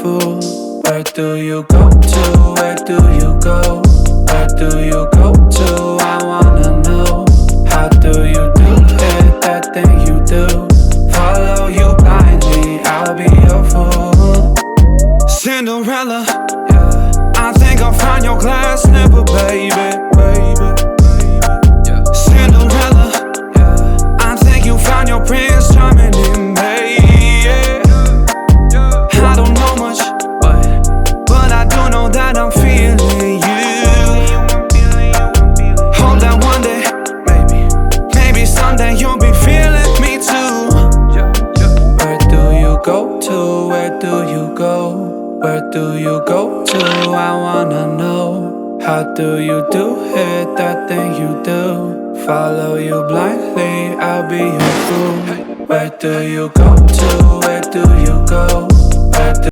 fool? Where do you go to? Where do you go? Where do you go to? I wanna know. How do you do it, that thing you do? Follow you blindly, I'll be your fool. Cinderella, I think I'll find your glass slipper, baby. Cinderella, I think you found your prince charming in me. I don't know much, but I do know that I'm feeling you. Hope that one day, maybe someday you'll be feeling me too. Where do you go to? Where do you go? Where do you go to? I wanna know. How do you do it, that thing you do? Follow you blindly, I'll be your fool. Where do you go to? Where do you go? Where do